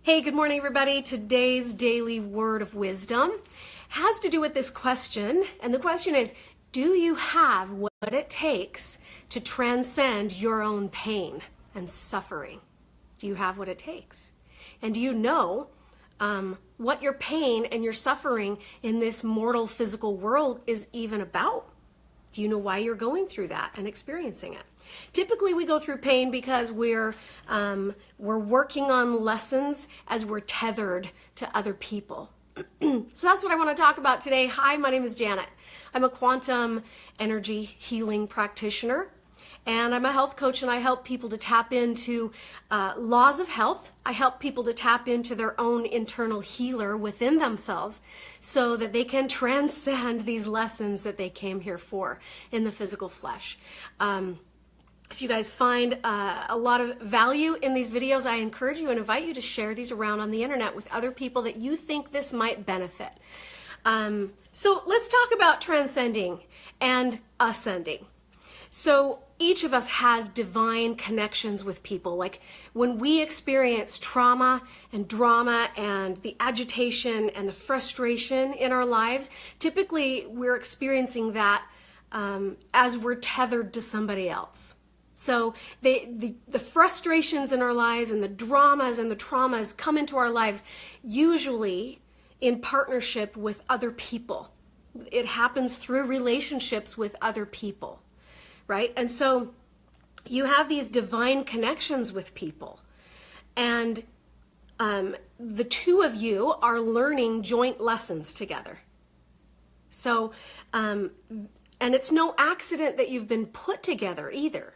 Hey, good morning, everybody. Today's daily word of wisdom has to do with this question. And the question is, do you have what it takes to transcend your own pain and suffering? Do you have what it takes? And do you know what your pain and your suffering in this mortal physical world is even about? Do you know why you're going through that and experiencing it? Typically, we go through pain because we're working on lessons as we're tethered to other people. So that's what I want to talk about today. Hi, my name is Janet. I'm a quantum energy healing practitioner, and I'm a health coach, and I help people to tap into laws of health. I help people to tap into their own internal healer within themselves so that they can transcend these lessons that they came here for in the physical flesh. If you guys find a lot of value in these videos, I encourage you and invite you to share these around on the internet with other people that you think this might benefit. So let's talk about transcending and ascending. So each of us has divine connections with people. Like when we experience trauma and drama and the agitation and the frustration in our lives, typically we're experiencing that as we're tethered to somebody else. So the frustrations in our lives and the dramas and the traumas come into our lives usually in partnership with other people. It happens through relationships with other people, right? And so you have these divine connections with people, and the two of you are learning joint lessons together. So, and it's no accident that you've been put together either.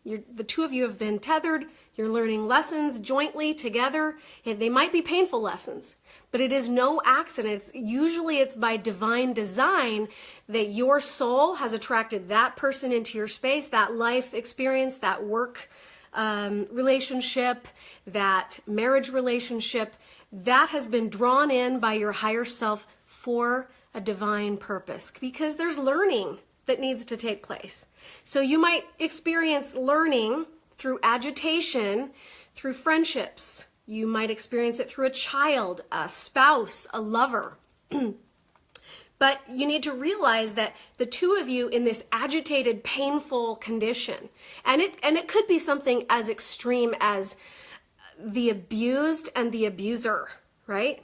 The two of you have been tethered. You're learning lessons jointly together. They might be painful lessons, but it is no accident. Usually it's by divine design that your soul has attracted that person into your space, that life experience, that work relationship, that marriage relationship, that has been drawn in by your higher self for a divine purpose, because there's learning that needs to take place. So you might experience learning through agitation, through friendships. You might experience it through a child, a spouse, a lover. But you need to realize that the two of you in this agitated, painful condition, and it could be something as extreme as the abused and the abuser, right?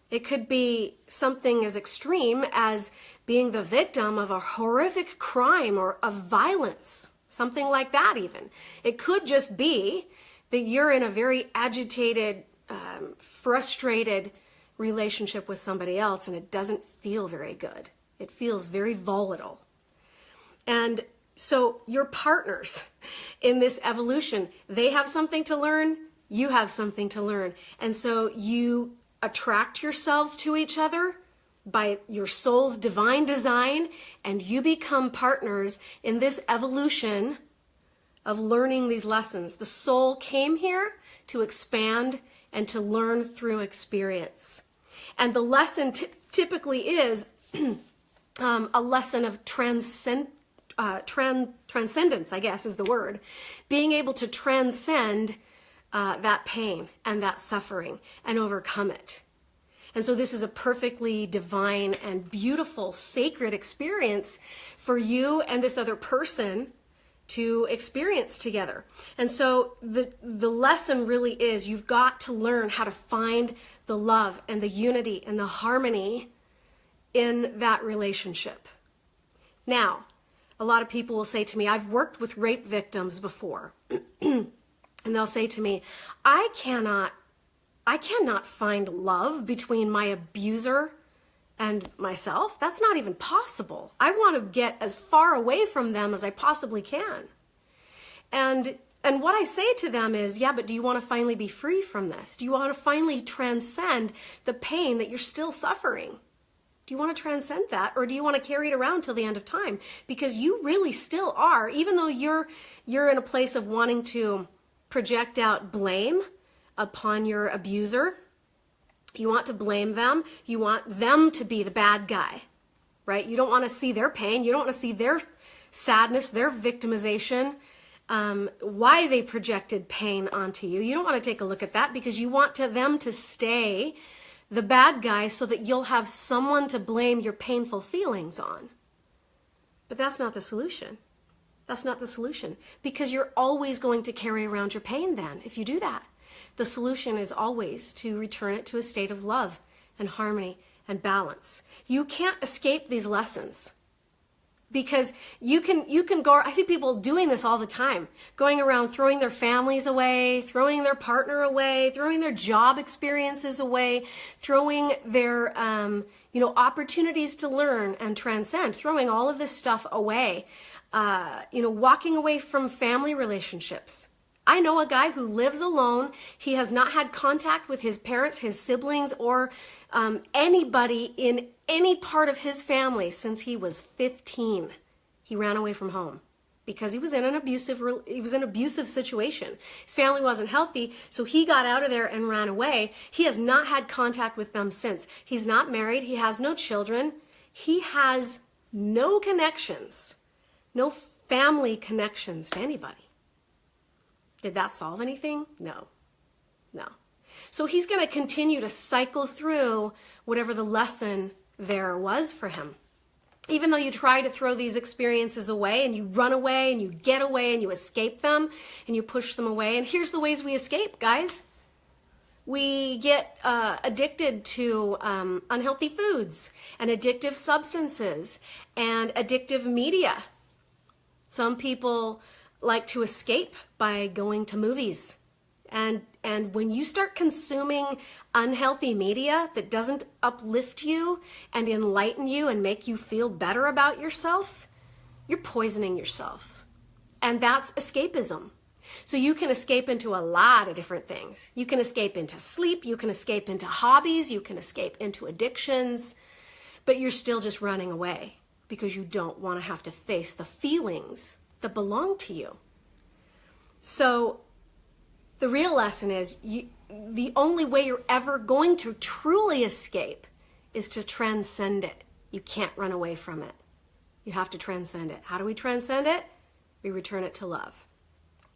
It could be something as extreme as being the victim of a horrific crime or of violence, something like that even. It could just be that you're in a very agitated, frustrated relationship with somebody else and it doesn't feel very good. It feels very volatile. And so your partners in this evolution, they have something to learn, you have something to learn. And so you attract yourselves to each other by your soul's divine design, and you become partners in this evolution of learning these lessons. The soul came here to expand and to learn through experience. And the lesson typically is a lesson of transcendence, I guess is the word. Being able to transcend that pain and that suffering and overcome it. And so this is a perfectly divine and beautiful, sacred experience for you and this other person to experience together. And so the lesson really is you've got to learn how to find the love and the unity and the harmony in that relationship. Now, a lot of people will say to me, I've worked with rape victims before. And they'll say to me, I cannot find love between my abuser and myself. That's not even possible. I want to get as far away from them as I possibly can. And what I say to them is, yeah, but do you want to finally be free from this? Do you want to finally transcend the pain that you're still suffering? Do you want to transcend that, or do you want to carry it around till the end of time? Because you really still are, even though you're in a place of wanting to project out blame upon your abuser. You want to blame them. You want them to be the bad guy, right? You don't want to see their pain. You don't want to see their sadness, their victimization. why they projected pain onto you. You don't want to take a look at that because you want them to stay the bad guy so that you'll have someone to blame your painful feelings on. But that's not the solution. That's not the solution, because you're always going to carry around your pain then if you do that. The solution is always to return it to a state of love and harmony and balance. You can't escape these lessons. Because you can go, I see people doing this all the time, going around throwing their families away, throwing their partner away, throwing their job experiences away, throwing their, opportunities to learn and transcend, throwing all of this stuff away, walking away from family relationships. I know a guy who lives alone. He has not had contact with his parents, his siblings, or anybody in any part of his family since he was 15. He ran away from home because he was in an abusive situation. His family wasn't healthy, so he got out of there and ran away. He has not had contact with them since. He's not married. He has no children. He has no connections, no family connections to anybody. Did that solve anything? No. So he's going to continue to cycle through whatever the lesson there was for him. Even though you try to throw these experiences away and you run away and you get away and you escape them and you push them away. And here's the ways we escape, guys. We get addicted to unhealthy foods and addictive substances and addictive media. Some people like to escape by going to movies. And when you start consuming unhealthy media that doesn't uplift you and enlighten you and make you feel better about yourself, you're poisoning yourself. And that's escapism. So you can escape into a lot of different things. You can escape into sleep, you can escape into hobbies, you can escape into addictions, but you're still just running away because you don't want to have to face the feelings that belong to you. So the real lesson is the only way you're ever going to truly escape is to transcend it. You can't run away from it. You have to transcend it. How do we transcend it? We return it to love.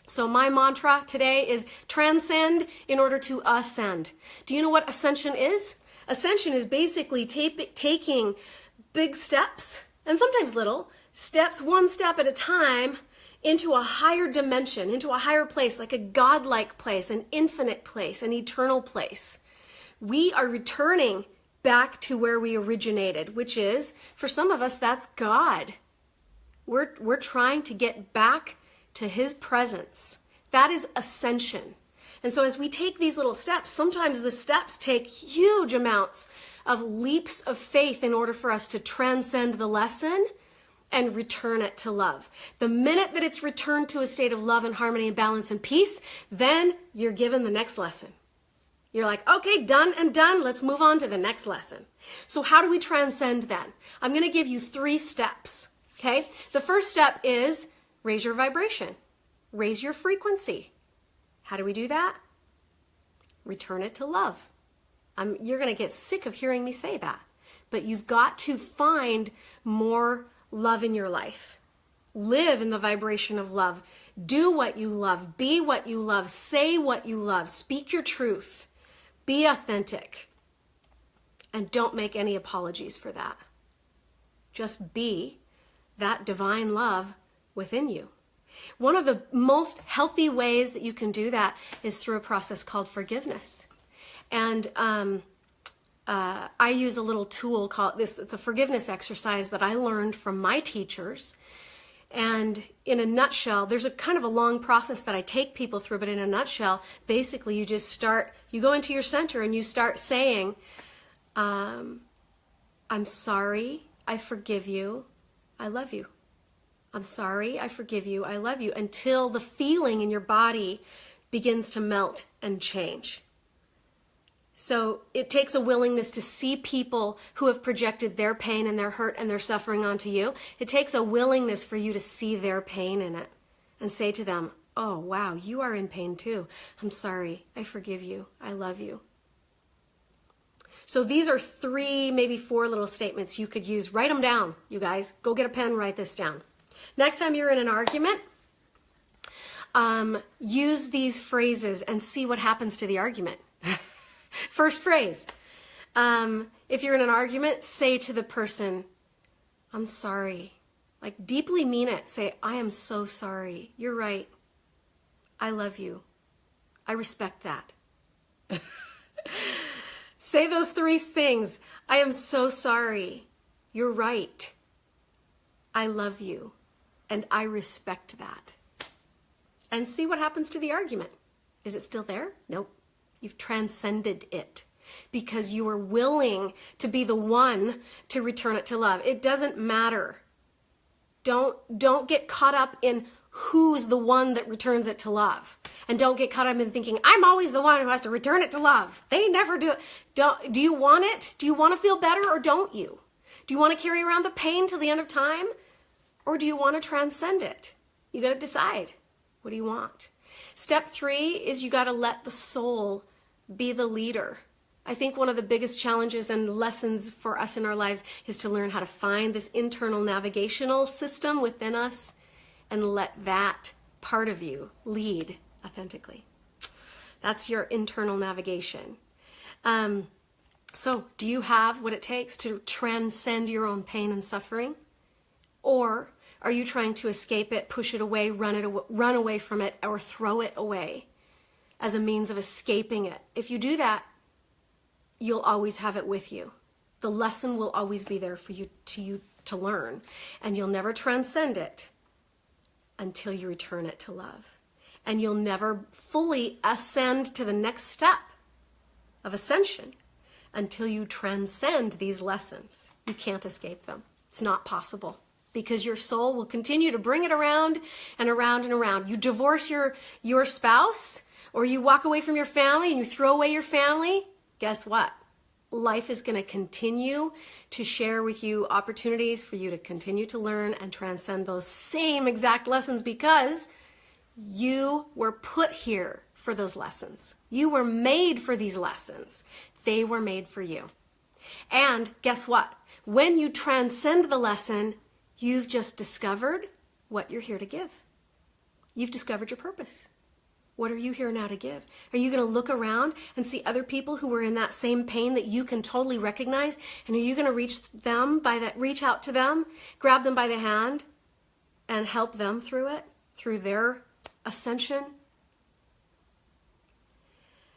So my mantra today is transcend in order to ascend. Do you know what ascension is? Ascension is basically taking big steps, and sometimes little, steps one step at a time, into a higher dimension, into a higher place, like a godlike place, an infinite place, an eternal place. We are returning back to where we originated, which is, for some of us, that's God. We're trying to get back to His presence. That is ascension. And so as we take these little steps, sometimes the steps take huge amounts of leaps of faith in order for us to transcend the lesson and return it to love. The minute that it's returned to a state of love and harmony and balance and peace, then you're given the next lesson. You're like, okay, done and done. Let's move on to the next lesson. So how do we transcend then? I'm going to give you 3 steps, okay? The first step is raise your vibration. Raise your frequency. How do we do that? Return it to love. You're going to get sick of hearing me say that, but you've got to find more love in your life. Live in the vibration of love. Do what you love. Be what you love. Say what you love. Speak your truth. Be authentic. And don't make any apologies for that. Just be that divine love within you. One of the most healthy ways that you can do that is through a process called forgiveness. And I use a little tool called this. It's a forgiveness exercise that I learned from my teachers. And in a nutshell, there's a kind of a long process that I take people through, but in a nutshell, basically you go into your center and you start saying, I'm sorry, I forgive you, I love you. I'm sorry, I forgive you, I love you, until the feeling in your body begins to melt and change. So it takes a willingness to see people who have projected their pain and their hurt and their suffering onto you. It takes a willingness for you to see their pain in it and say to them, oh, wow, you are in pain too. I'm sorry. I forgive you. I love you. So these are 3, maybe 4 little statements you could use. Write them down, you guys. Go get a pen, write this down. Next time you're in an argument, Use these phrases and see what happens to the argument. First phrase. If you're in an argument, say to the person, I'm sorry. Like, deeply mean it. Say, I am so sorry. You're right. I love you. I respect that. Say those three things. I am so sorry. You're right. I love you. And I respect that. And see what happens to the argument. Is it still there? Nope. You've transcended it because you are willing to be the one to return it to love. It doesn't matter. Don't get caught up in who's the one that returns it to love. And don't get caught up in thinking, I'm always the one who has to return it to love. They never do it. Do you want it? Do you want to feel better or don't you? Do you want to carry around the pain till the end of time? Or do you want to transcend it? You got to decide. What do you want? Step 3 is you got to let the soul be the leader. I think one of the biggest challenges and lessons for us in our lives is to learn how to find this internal navigational system within us and let that part of you lead authentically. That's your internal navigation. So do you have what it takes to transcend your own pain and suffering? Or are you trying to escape it, push it away, run away from it, or throw it away as a means of escaping it? If you do that, you'll always have it with you. The lesson will always be there for you to learn, and you'll never transcend it until you return it to love. And you'll never fully ascend to the next step of ascension until you transcend these lessons. You can't escape them. It's not possible. Because your soul will continue to bring it around and around and around. You divorce your spouse, or you walk away from your family and you throw away your family, guess what? Life is going to continue to share with you opportunities for you to continue to learn and transcend those same exact lessons because you were put here for those lessons. You were made for these lessons. They were made for you. And guess what? When you transcend the lesson, you've just discovered what you're here to give. You've discovered your purpose. What are you here now to give? Are you going to look around and see other people who are in that same pain that you can totally recognize? And are you going to reach out to them, grab them by the hand, and help them through it, through their ascension?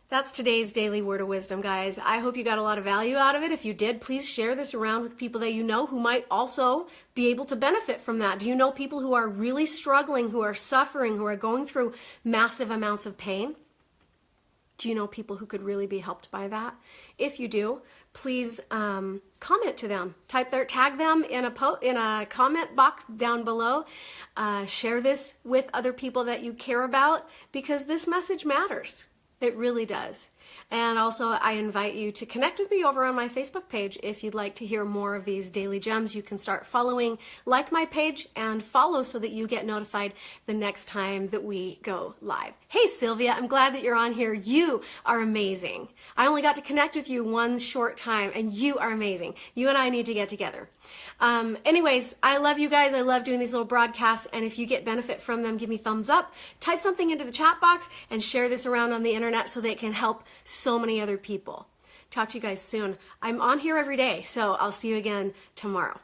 That's today's daily word of wisdom, guys. I hope you got a lot of value out of it. If you did, please share this around with people that you know who might also be able to benefit from that. Do you know people who are really struggling, who are suffering, who are going through massive amounts of pain? Do you know people who could really be helped by that? If you do, please comment to them. Tag them in a comment box down below. Share this with other people that you care about because this message matters. It really does. And also, I invite you to connect with me over on my Facebook page. If you'd like to hear more of these daily gems, you can start following, like my page, and follow so that you get notified the next time that we go live. Hey, Sylvia, I'm glad that you're on here. You are amazing. I only got to connect with you one short time, and you are amazing. You and I need to get together. Anyways, I love you guys. I love doing these little broadcasts, and if you get benefit from them, give me thumbs up, type something into the chat box, and share this around on the internet so that it can help so many other people. Talk to you guys soon. I'm on here every day, so I'll see you again tomorrow.